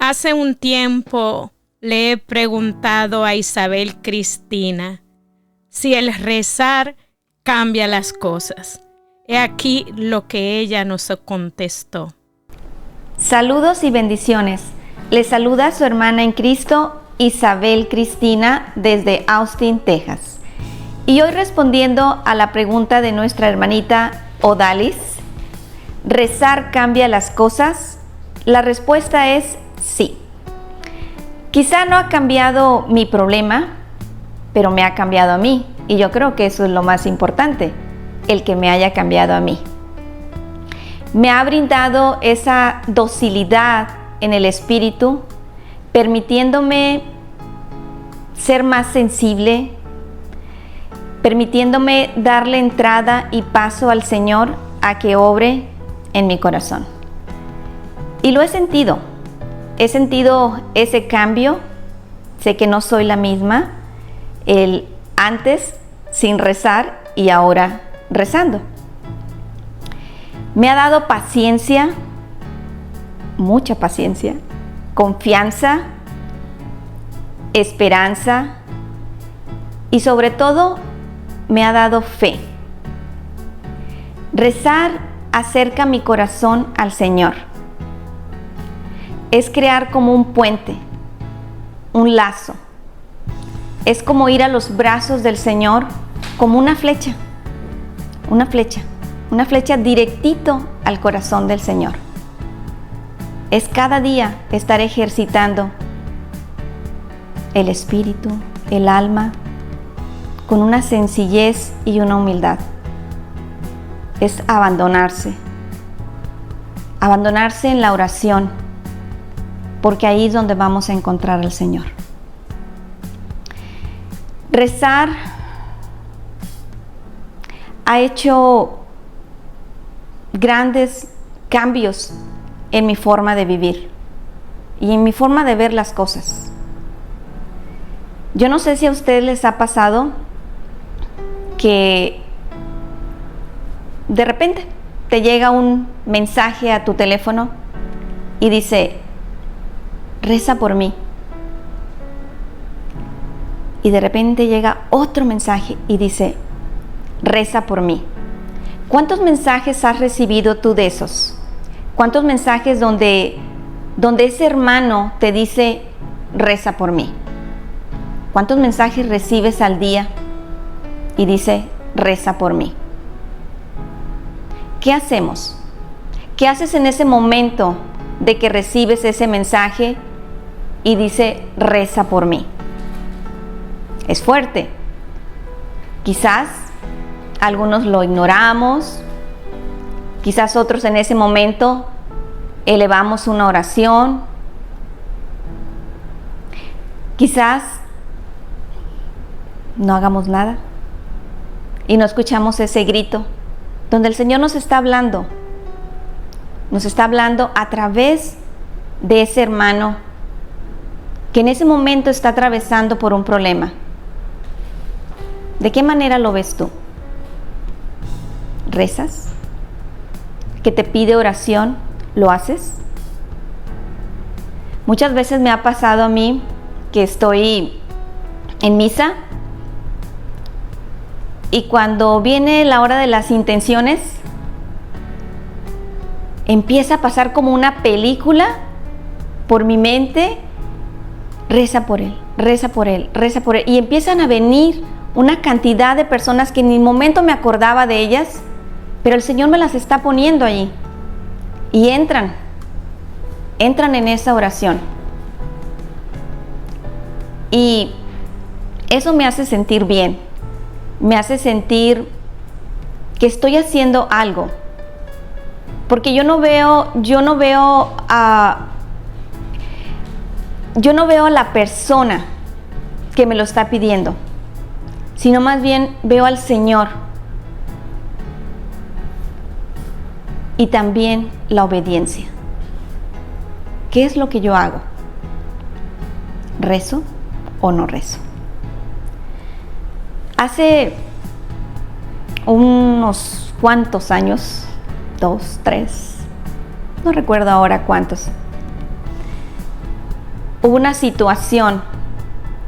Hace un tiempo le he preguntado a Isabel Cristina si el rezar cambia las cosas. He aquí lo que ella nos contestó. Saludos y bendiciones. Les saluda su hermana en Cristo, Isabel Cristina, desde Austin, Texas. Y hoy respondiendo a la pregunta de nuestra hermanita Odalis, ¿rezar cambia las cosas? La respuesta es sí. Quizá no ha cambiado mi problema, pero me ha cambiado a mí. Y yo creo que eso es lo más importante, el que me haya cambiado a mí. Me ha brindado esa docilidad en el espíritu, permitiéndome ser más sensible, permitiéndome darle entrada y paso al Señor a que obre en mi corazón. Y lo he sentido ese cambio. Sé que no soy la misma, el antes sin rezar y ahora rezando. Me ha dado paciencia, mucha paciencia, confianza, esperanza y sobre todo me ha dado fe. Rezar acerca mi corazón al Señor. Es crear como un puente, un lazo. Es como ir a los brazos del Señor como una flecha directito al corazón del Señor. Es cada día estar ejercitando el espíritu, el alma, con una sencillez y una humildad. Es abandonarse en la oración, porque ahí es donde vamos a encontrar al Señor. Rezar ha hecho grandes cambios en mi forma de vivir y en mi forma de ver las cosas. Yo no sé si a ustedes les ha pasado que de repente te llega un mensaje a tu teléfono y dice: reza por mí. Y de repente llega otro mensaje y dice: reza por mí. ¿Cuántos mensajes has recibido tú de esos? ¿Cuántos mensajes donde ese hermano te dice: reza por mí? ¿Cuántos mensajes recibes al día y dice: reza por mí? ¿Qué hacemos? ¿Qué haces en ese momento de que recibes ese mensaje y dice: reza por mí? Es fuerte. Quizás algunos lo ignoramos, quizás otros en ese momento elevamos una oración, quizás no hagamos nada y no escuchamos ese grito donde el Señor nos está hablando a través de ese hermano que en ese momento está atravesando por un problema. ¿De qué manera lo ves tú? ¿Rezas? ¿Que te pide oración? ¿Lo haces? Muchas veces me ha pasado a mí que estoy en misa y cuando viene la hora de las intenciones empieza a pasar como una película por mi mente. Reza por él, reza por él, reza por él. Y empiezan a venir una cantidad de personas que en ningún momento me acordaba de ellas, pero el Señor me las está poniendo allí. Y entran en esa oración. Y eso me hace sentir bien. Me hace sentir que estoy haciendo algo. Porque yo no veo a la persona que me lo está pidiendo, sino más bien veo al Señor y también la obediencia. ¿Qué es lo que yo hago? ¿Rezo o no rezo? Hace unos cuantos años, 2, 3, no recuerdo ahora cuántos, hubo una situación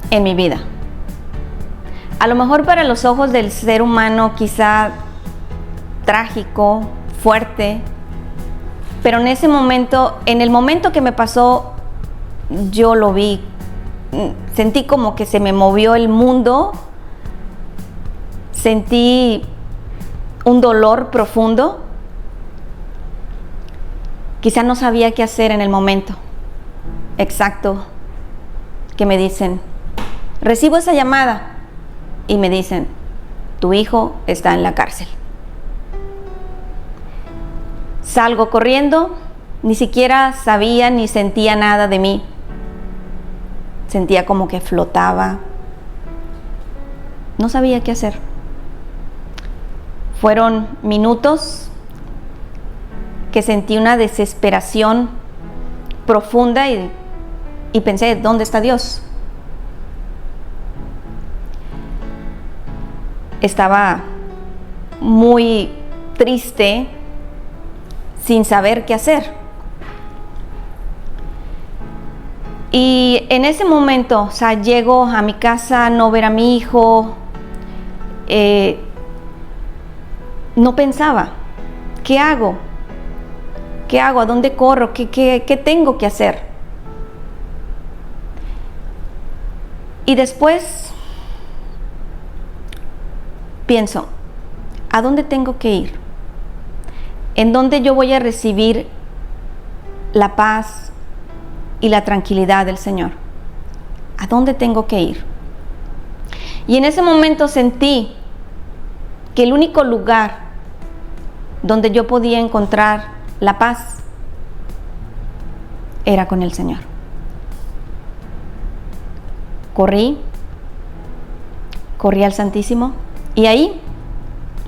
en mi vida. A lo mejor para los ojos del ser humano quizá trágico, fuerte, pero en ese momento, en el momento que me pasó, yo lo vi, sentí como que se me movió el mundo, sentí un dolor profundo. Quizá no sabía qué hacer en el momento exacto que me dicen, recibo esa llamada y me dicen, tu hijo está en la cárcel. Salgo corriendo, ni siquiera sabía ni sentía nada de mí. Sentía como que flotaba. No sabía qué hacer. Fueron minutos que sentí una desesperación profunda y pensé, ¿dónde está Dios? Estaba muy triste, sin saber qué hacer. Y en ese momento, llego a mi casa, no ver a mi hijo, no pensaba, ¿qué hago? ¿Qué hago? ¿A dónde corro? ¿Qué tengo que hacer? Y después pienso, ¿a dónde tengo que ir? ¿En dónde yo voy a recibir la paz y la tranquilidad del Señor? ¿A dónde tengo que ir? Y en ese momento sentí que el único lugar donde yo podía encontrar la paz era con el Señor. Corrí al Santísimo y ahí,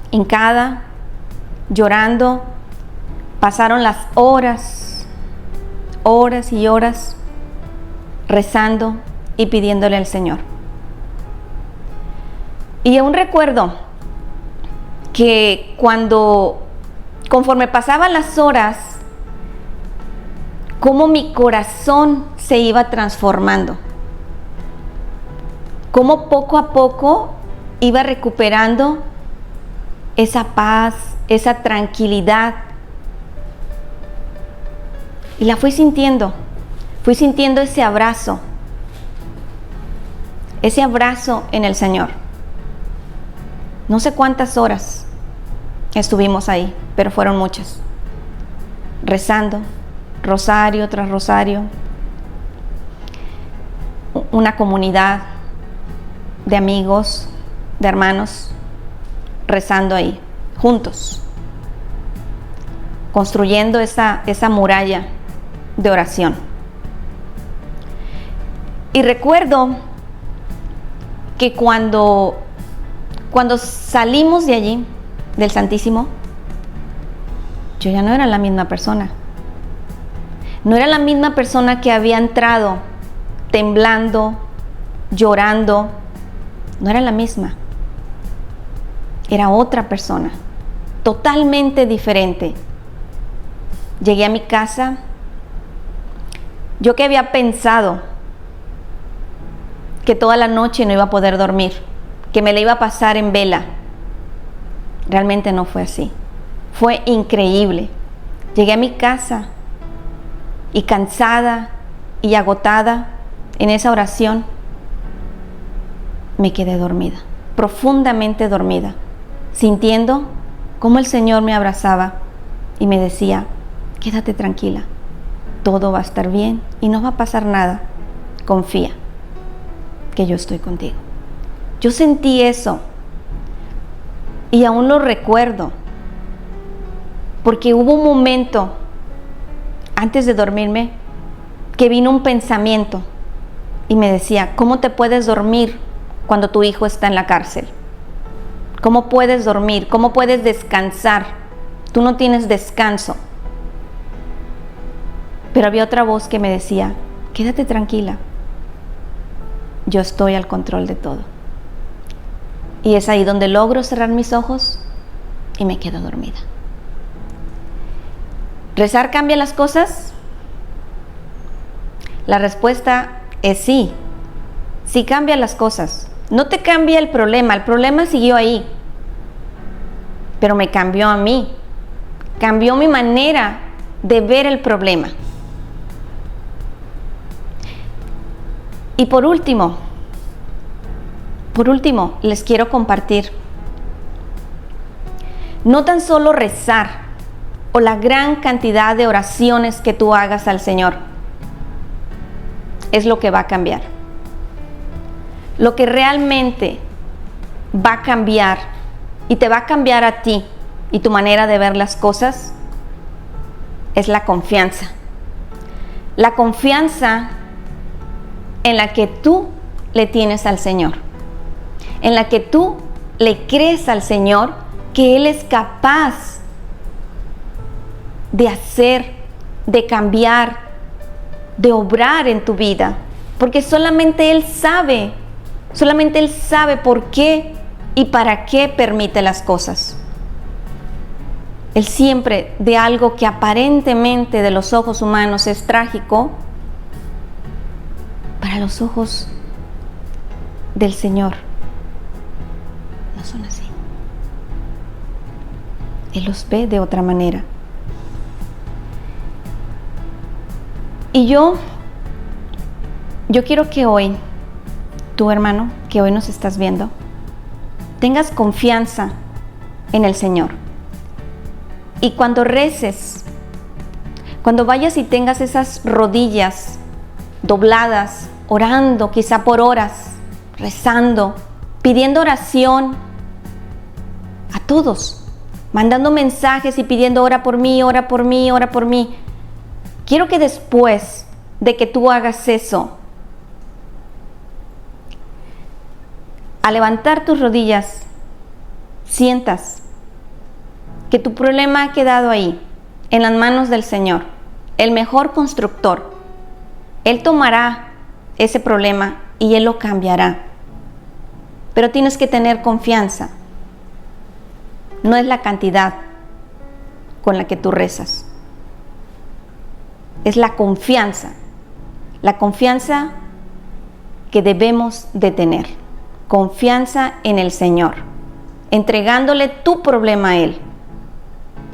hincada, llorando, pasaron las horas y horas rezando y pidiéndole al Señor. Y aún recuerdo que conforme pasaban las horas, cómo mi corazón se iba transformando, cómo poco a poco iba recuperando esa paz, esa tranquilidad. Y la fui sintiendo ese abrazo en el Señor. No sé cuántas horas estuvimos ahí, pero fueron muchas, rezando, rosario tras rosario, una comunidad de amigos, de hermanos, rezando ahí, juntos, construyendo esa muralla de oración. Y recuerdo que cuando salimos de allí, del Santísimo, yo ya no era la misma persona. No era la misma persona que había entrado temblando, llorando. No era la misma. Era otra persona, totalmente diferente. Llegué a mi casa. Yo que había pensado que toda la noche no iba a poder dormir, que me la iba a pasar en vela. Realmente no fue así. Fue increíble. Llegué a mi casa y cansada y agotada en esa oración, me quedé dormida, profundamente dormida, sintiendo cómo el Señor me abrazaba y me decía, quédate tranquila, todo va a estar bien y no va a pasar nada, confía que yo estoy contigo. Yo sentí eso y aún lo recuerdo, porque hubo un momento antes de dormirme que vino un pensamiento y me decía, ¿cómo te puedes dormir cuando tu hijo está en la cárcel? ¿Cómo puedes dormir? ¿Cómo puedes descansar? Tú no tienes descanso. Pero había otra voz que me decía, quédate tranquila, yo estoy al control de todo. Y es ahí donde logro cerrar mis ojos y me quedo dormida. ¿Rezar cambia las cosas? La respuesta es sí. Sí cambia las cosas. No te cambia el problema siguió ahí. Pero me cambió a mí. Cambió mi manera de ver el problema. Y por último, les quiero compartir. No tan solo rezar o la gran cantidad de oraciones que tú hagas al Señor es lo que va a cambiar. Lo que realmente va a cambiar y te va a cambiar a ti y tu manera de ver las cosas es la confianza. La confianza en la que tú le tienes al Señor, en la que tú le crees al Señor que Él es capaz de hacer, de cambiar, de obrar en tu vida, porque solamente Él sabe por qué y para qué permite las cosas. Él siempre, de algo que aparentemente de los ojos humanos es trágico, para los ojos del Señor no son así. Él los ve de otra manera. Y yo quiero que hoy, tú hermano, que hoy nos estás viendo, tengas confianza en el Señor. Y cuando reces, cuando vayas y tengas esas rodillas dobladas, orando quizá por horas, rezando, pidiendo oración a todos, mandando mensajes y pidiendo ora por mí, ora por mí, ora por mí. Quiero que después de que tú hagas eso, al levantar tus rodillas, sientas que tu problema ha quedado ahí, en las manos del Señor, el mejor constructor. Él tomará ese problema y Él lo cambiará. Pero tienes que tener confianza. No es la cantidad con la que tú rezas. Es la confianza que debemos de tener. Confianza en el Señor, entregándole tu problema a Él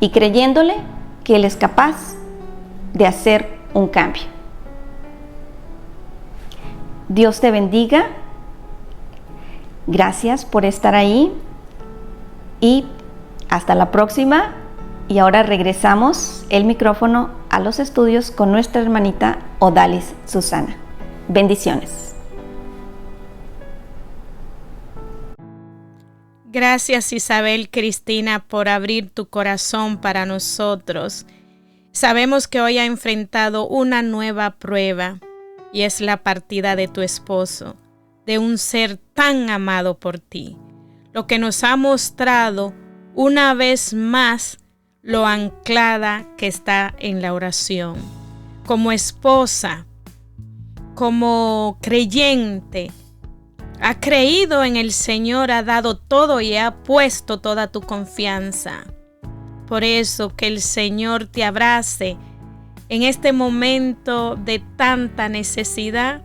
y creyéndole que Él es capaz de hacer un cambio. Dios te bendiga. Gracias por estar ahí y hasta la próxima. Y ahora regresamos el micrófono a los estudios con nuestra hermanita Odalis Susana. Bendiciones. Gracias Isabel Cristina por abrir tu corazón para nosotros. Sabemos que hoy ha enfrentado una nueva prueba y es la partida de tu esposo, de un ser tan amado por ti. Lo que nos ha mostrado una vez más lo anclada que está en la oración. Como esposa, como creyente, ha creído en el Señor, ha dado todo y ha puesto toda tu confianza. Por eso que el Señor te abrace en este momento de tanta necesidad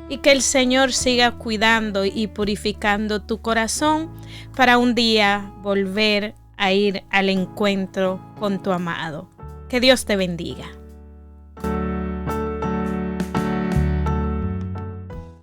y que el Señor siga cuidando y purificando tu corazón para un día volver a ir al encuentro con tu amado. Que Dios te bendiga.